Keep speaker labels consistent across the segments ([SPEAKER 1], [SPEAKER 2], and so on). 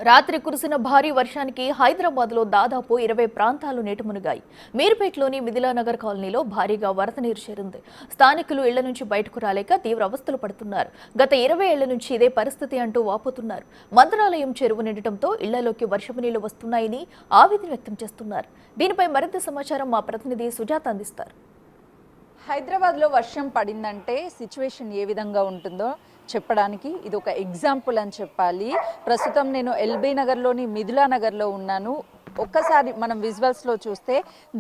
[SPEAKER 1] రాత్రి కురిసిన భారీ వర్షానికి హైదరాబాద్లో దాదాపు 20 ప్రాంతాలు నీట మునిగాయి. మీర్పేట్లోని మిథిలానగర్ కాలనీలో భారీగా వరద నీరు చేరింది. స్థానికులు ఇళ్ల నుంచి బయటకు రాలేక తీవ్ర అవస్థలు పడుతున్నారు. గత 20 ఏళ్ల నుంచి ఇదే పరిస్థితి అంటూ వాపోతున్నారు. మంత్రాలయం చెరువు నిండటంతో ఇళ్లలోకి వర్షపు నీళ్లు వస్తున్నాయని ఆవేదన వ్యక్తం చేస్తున్నారు. దీనిపై మరింత సమాచారం మా ప్రతినిధి సుజాత అందిస్తారు.
[SPEAKER 2] హైదరాబాద్లో వర్షం పడిందంటే సిచ్యువేషన్ ఏ విధంగా ఉంటుందో చెప్పడానికి ఇది ఒక ఎగ్జాంపుల్ అని చెప్పాలి. ప్రస్తుతం నేను ఎల్బీ నగర్లోని మిథిలా నగర్లో ఉన్నాను. ఒక్కసారి మనం విజువల్స్లో చూస్తే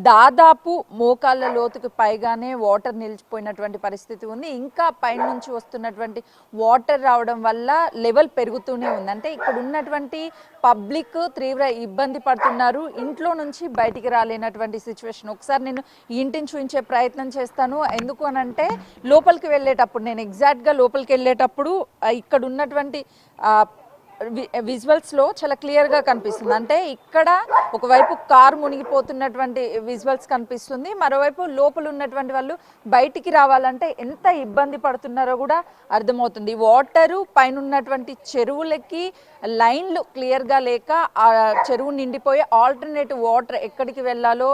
[SPEAKER 2] దాదాపు మోకాళ్ళ లోతుకు పైగానే వాటర్ నిలిచిపోయినటువంటి పరిస్థితి ఉంది. ఇంకా పైన నుంచి వస్తున్నటువంటి వాటర్ రావడం వల్ల లెవెల్ పెరుగుతూనే ఉంది. అంటే ఇక్కడ ఉన్నటువంటి పబ్లిక్ తీవ్ర ఇబ్బంది పడుతున్నారు. ఇంట్లో నుంచి బయటికి రాలేనటువంటి సిచ్యువేషన్. ఒకసారి నేను ఇంటిని చూపించే ప్రయత్నం చేస్తాను. ఎందుకు అనంటే లోపలికి వెళ్ళేటప్పుడు నేను ఎగ్జాక్ట్గా లోపలికి వెళ్ళేటప్పుడు ఇక్కడ ఉన్నటువంటి విజువల్స్లో చాలా క్లియర్గా కనిపిస్తుంది. అంటే ఇక్కడ ఒకవైపు కారు మునిగిపోతున్నటువంటి విజువల్స్ కనిపిస్తుంది, మరోవైపు లోపల ఉన్నటువంటి వాళ్ళు బయటికి రావాలంటే ఎంత ఇబ్బంది పడుతున్నారో కూడా అర్థమవుతుంది. వాటరు పైన ఉన్నటువంటి చెరువులకి లైన్లు క్లియర్గా లేక ఆ చెరువు నిండిపోయి ఆల్టర్నేటివ్ వాటర్ ఎక్కడికి వెళ్ళాలో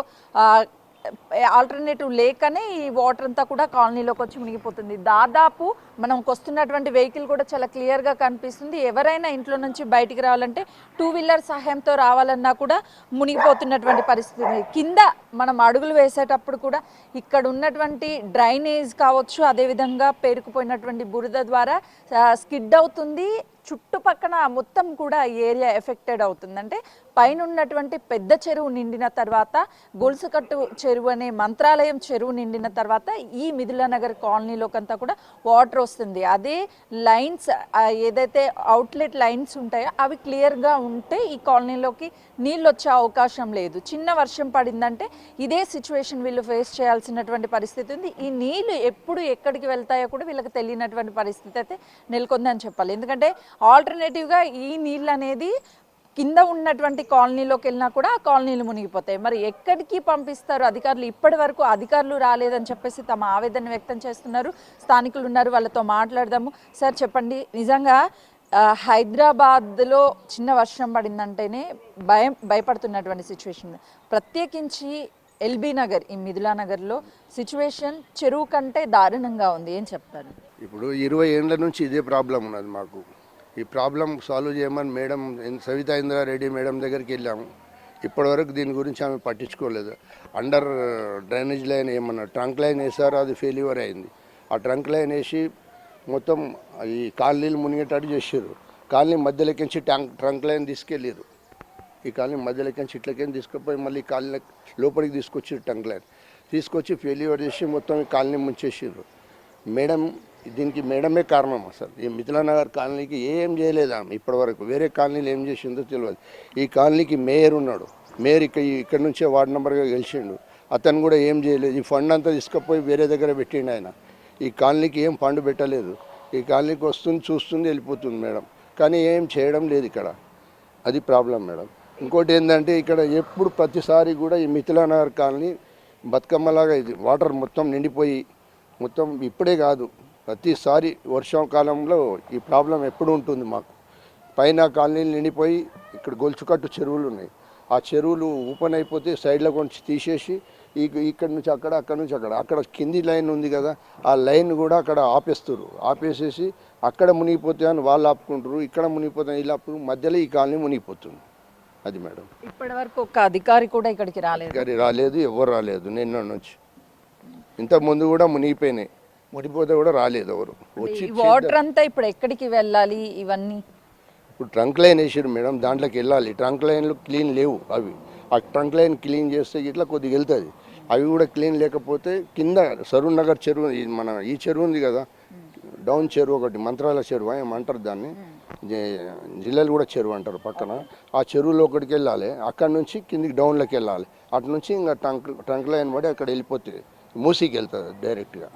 [SPEAKER 2] ఆల్టర్నేటివ్ లేకనే ఈ వాటర్ అంతా కూడా కాలనీలోకి వచ్చి మునిగిపోతుంది. దాదాపు మనకు వస్తున్నటువంటి వెహికల్ కూడా చాలా క్లియర్గా కనిపిస్తుంది. ఎవరైనా ఇంట్లో నుంచి బయటికి రావాలంటే 2 వీలర్ సహాయంతో రావాలన్నా కూడా మునిగిపోతున్నటువంటి పరిస్థితి. కింద మనం అడుగులు వేసేటప్పుడు కూడా ఇక్కడ ఉన్నటువంటి డ్రైనేజ్ కావచ్చు, అదేవిధంగా పేరుకుపోయినటువంటి బురద ద్వారా స్కిడ్ అవుతుంది. చుట్టుపక్కన మొత్తం కూడా ఏరియా ఎఫెక్టెడ్ అవుతుంది. అంటే పైన ఉన్నటువంటి పెద్ద చెరువు నిండిన తర్వాత గొలుసుకట్టు చెరువు అనే మంత్రాలయం చెరువు నిండిన తర్వాత ఈ మిథిలానగర్ కాలనీలోకంతా కూడా వాటర్ వస్తుంది. అదే లైన్స్ ఏదైతే అవుట్లెట్ లైన్స్ ఉంటాయో అవి క్లియర్గా ఉంటే ఈ కాలనీలోకి నీళ్ళు వచ్చే అవకాశం లేదు. చిన్న వర్షం పడిందంటే ఇదే సిచ్యువేషన్ వీళ్ళు ఫేస్ చేయాల్సినటువంటి పరిస్థితి ఉంది. ఈ నీళ్ళు ఎప్పుడు ఎక్కడికి వెళ్తాయో కూడా వీళ్ళకి తెలియనటువంటి పరిస్థితి అయితే నెలకొందని చెప్పాలి. ఎందుకంటే ఆల్టర్నేటివ్గా ఈ నీళ్ళు అనేది కింద ఉన్నటువంటి కాలనీలోకి వెళ్ళినా కూడా ఆ కాలనీలు మునిగిపోతాయి. మరి ఎక్కడికి పంపిస్తారు అధికారులు? ఇప్పటి వరకు అధికారులు రాలేదని చెప్పేసి తమ ఆవేదన వ్యక్తం చేస్తున్నారు. స్థానికులు ఉన్నారు, వాళ్ళతో మాట్లాడదాము. సార్ చెప్పండి, నిజంగా హైదరాబాద్లో చిన్న వర్షం పడిందంటేనే భయపడుతున్నటువంటి సిచ్యువేషన్. ప్రత్యేకించి ఎల్బీ నగర్, ఈ మిథిలా నగర్లో సిచ్యువేషన్ చెరువు కంటే దారుణంగా ఉంది. ఏం చెప్తారు?
[SPEAKER 3] ఇప్పుడు 20 ఏళ్ళ నుంచి ఇదే ప్రాబ్లం ఉన్నది మాకు. ఈ ప్రాబ్లం సాల్వ్ చేయమని మేడం సవితా ఇంద్రారెడ్డి మేడం దగ్గరికి వెళ్ళాము. ఇప్పటివరకు దీని గురించి ఆమె పట్టించుకోలేదు. అండర్ డ్రైనేజ్ లైన్ ఏమన్నా ట్రంక్ లైన్ వేసారో అది ఫెయిల్యూర్ అయింది. ఆ ట్రంక్ లైన్ వేసి మొత్తం ఈ కాలనీలు మునిగేటట్టు చేసారు. కాలనీ మధ్యలోకించి ట్రంక్ లైన్ తీసుకెళ్ళారు. ఈ కాలనీ మధ్యలోకించి ఇట్లకేం తీసుకుపోయి మళ్ళీ కాలనీ లోపలికి తీసుకొచ్చారు. ట్రంక్ లైన్ తీసుకొచ్చి ఫెయిల్యూర్ చేసి మొత్తం ఈ కాలనీ ముంచేసారు. మేడం దీనికి మేడమే కారణం. అసలు ఈ మిథిలానగర్ కాలనీకి ఏం చేయలేదు ఆమె ఇప్పటివరకు. వేరే కాలనీలు ఏం చేసిందో తెలియదు. ఈ కాలనీకి మేయర్ ఉన్నాడు. మేయర్ ఇక్కడ నుంచే వార్డు నెంబర్గా గెలిచిండు. అతను కూడా ఏం చేయలేదు. ఈ ఫండ్ అంతా తీసుకుపోయి వేరే దగ్గర పెట్టిండు ఆయన. ఈ కాలనీకి ఏం ఫండ్ పెట్టలేదు. ఈ కాలనీకి వస్తుంది, చూస్తుంది, వెళ్ళిపోతుంది మేడం. కానీ ఏం చేయడం లేదు ఇక్కడ. అది ప్రాబ్లం మేడం. ఇంకోటి ఏంటంటే ఇక్కడ ఎప్పుడు ప్రతిసారి కూడా ఈ మిథిలానగర్ కాలనీ బతుకమ్మలాగా ఇది వాటర్ మొత్తం నిండిపోయి మొత్తం ఇప్పుడే కాదు ప్రతిసారి వర్షాకాలంలో ఈ ప్రాబ్లం ఎప్పుడు ఉంటుంది మాకు. పైన కాలనీలు నిండిపోయి ఇక్కడ గొలుచుకట్టు చెరువులు ఉన్నాయి. ఆ చెరువులు ఓపెన్ అయిపోతే సైడ్లో కొంచెం తీసేసి ఇక్కడ నుంచి అక్కడ, అక్కడ నుంచి అక్కడ కింది లైన్ ఉంది కదా, ఆ లైన్ కూడా అక్కడ ఆపేసేసి అక్కడ మునిగిపోతే అని వాళ్ళు ఆపుకుంటారు, ఇక్కడ మునిగిపోతే వీళ్ళు ఆపు, మధ్యలో ఈ కాలనీ మునిగిపోతుంది. అది మేడం.
[SPEAKER 2] ఇప్పటి వరకు ఒక అధికారి కూడా ఇక్కడికి
[SPEAKER 3] రాలేదు, ఎవరు రాలేదు నిన్న నుంచి. ఇంతకుముందు కూడా మునిగిపోయినాయి, మునిగిపోతే కూడా రాలేదు ఎవరు వచ్చి.
[SPEAKER 2] వాటర్ అంతా ఇప్పుడు ఎక్కడికి వెళ్ళాలి? ఇవన్నీ
[SPEAKER 3] ఇప్పుడు ట్రంక్ లైన్ వేసారు మేడం, దాంట్లోకి వెళ్ళాలి. ట్రంక్ లైన్లు క్లీన్ లేవు అవి. ఆ ట్రంక్ లైన్ క్లీన్ చేస్తే ఇట్లా కొద్దిగా వెళ్తుంది. అవి కూడా క్లీన్ లేకపోతే కింద సరూర్ నగర్ చెరువు, మన ఈ చెరువు ఉంది కదా, డౌన్ చెరువు ఒకటి, మంత్రాల చెరువు ఏమంటారు దాన్ని, జిల్లాలు కూడా చెరువు అంటారు పక్కన. ఆ చెరువులో ఒకటికి వెళ్ళాలి, అక్కడ నుంచి కిందికి డౌన్లోకి వెళ్ళాలి. అటు నుంచి ఇంకా ట్రంక్ లైన్ పడి అక్కడ వెళ్ళిపోతే మూసీకి వెళ్తుంది డైరెక్ట్గా.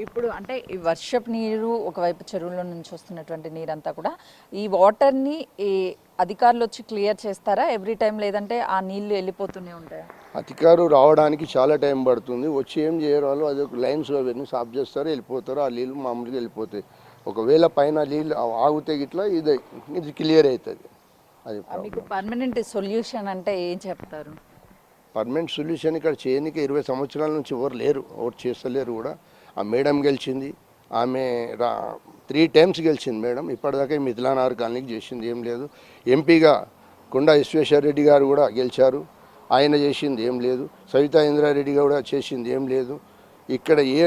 [SPEAKER 2] ఇప్పుడు అంటే ఈ వర్షపు నీరు ఒకవైపు చెరువులో నుంచి వస్తున్నటువంటి నీరంతా కూడా ఈ వాటర్ని ఈ అధికారులు వచ్చి క్లియర్ చేస్తారా ఎవ్రీ టైం, లేదంటే ఆ నీళ్లు వెళ్ళిపోతూనే ఉంటాయా?
[SPEAKER 3] అధికారులు రావడానికి చాలా టైం పడుతుంది. వచ్చి ఏం చేయరు వాళ్ళు, అది ఒక లైన్స్ అవన్నీ సాఫ్ చేస్తారు, వెళ్ళిపోతారు. ఆ నీళ్ళు మామూలుగా వెళ్ళిపోతాయి. ఒకవేళ పైన నీళ్ళు ఆగితే గిట్లా ఇది క్లియర్ అవుతుంది. అది
[SPEAKER 2] మీకు పర్మనెంట్ సొల్యూషన్ అంటే ఏం చెప్తారు?
[SPEAKER 3] పర్మనెంట్ సొల్యూషన్ ఇక్కడ చేయనికి 20 సంవత్సరాల నుంచి ఎవరు లేరు, ఎవరు చేస్తలేరు కూడా. ఆ మేడం గెలిచింది, ఆమె 3 టైమ్స్ గెలిచింది మేడం. ఇప్పటిదాకా మిథిలానగర్ కాలనీకి చేసింది ఏం లేదు. ఎంపీగా కొండా విశ్వేశ్వరరెడ్డి గారు కూడా గెలిచారు, ఆయన చేసింది ఏం లేదు. సవితా ఇంద్రారెడ్డి కూడా చేసింది ఏం లేదు. ఇక్కడ ఏ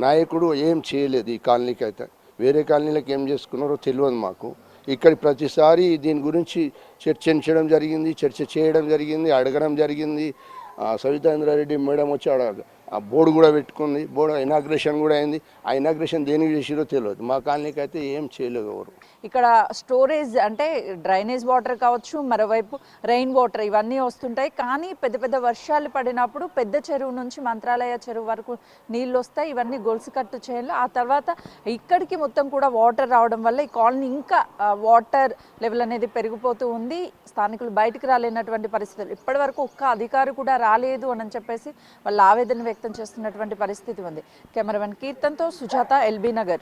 [SPEAKER 3] నాయకుడు ఏం చేయలేదు ఈ కాలనీకి అయితే. వేరే కాలనీలకు ఏం చేసుకున్నారో తెలియదు మాకు. ఇక్కడ ప్రతిసారి దీని గురించి చర్చించడం జరిగింది, చర్చ చేయడం జరిగింది, అడగడం జరిగింది. సవితా ఇంద్రారెడ్డి మేడం వచ్చి ఆ బోర్డు కూడా పెట్టుకుంది, బోర్డు ఇనాగ్రేషన్ కూడా అయింది. ఆ ఇనాగ్రేషన్ దేనికి చేసిరో తెలియదు. మా కాలనీకి అయితే ఏం చేయలేదు ఎవరు.
[SPEAKER 2] ఇక్కడ స్టోరేజ్ అంటే డ్రైనేజ్ వాటర్ కావచ్చు, మరోవైపు రెయిన్ వాటర్ ఇవన్నీ వస్తుంటాయి. కానీ పెద్ద పెద్ద వర్షాలు పడినప్పుడు పెద్ద చెరువు నుంచి మంత్రాలయ చెరువు వరకు నీళ్ళు వస్తాయి. ఇవన్నీ గొలుసు కట్టు చేయాలి. ఆ తర్వాత ఇక్కడికి మొత్తం కూడా వాటర్ రావడం వల్ల ఈ కాలనీ ఇంకా వాటర్ లెవెల్ అనేది పెరిగిపోతూ ఉంది. స్థానికులు బయటకు రాలేనటువంటి పరిస్థితులు. ఇప్పటి వరకు ఒక్క అధికారి కూడా రాలేదు అని చెప్పేసి వాళ్ళు ఆవేదన వ్యక్తం చేస్తున్నటువంటి పరిస్థితి ఉంది. కెమెరామెన్ కీర్తన్తో సుజాత, ఎల్బీ నగర్.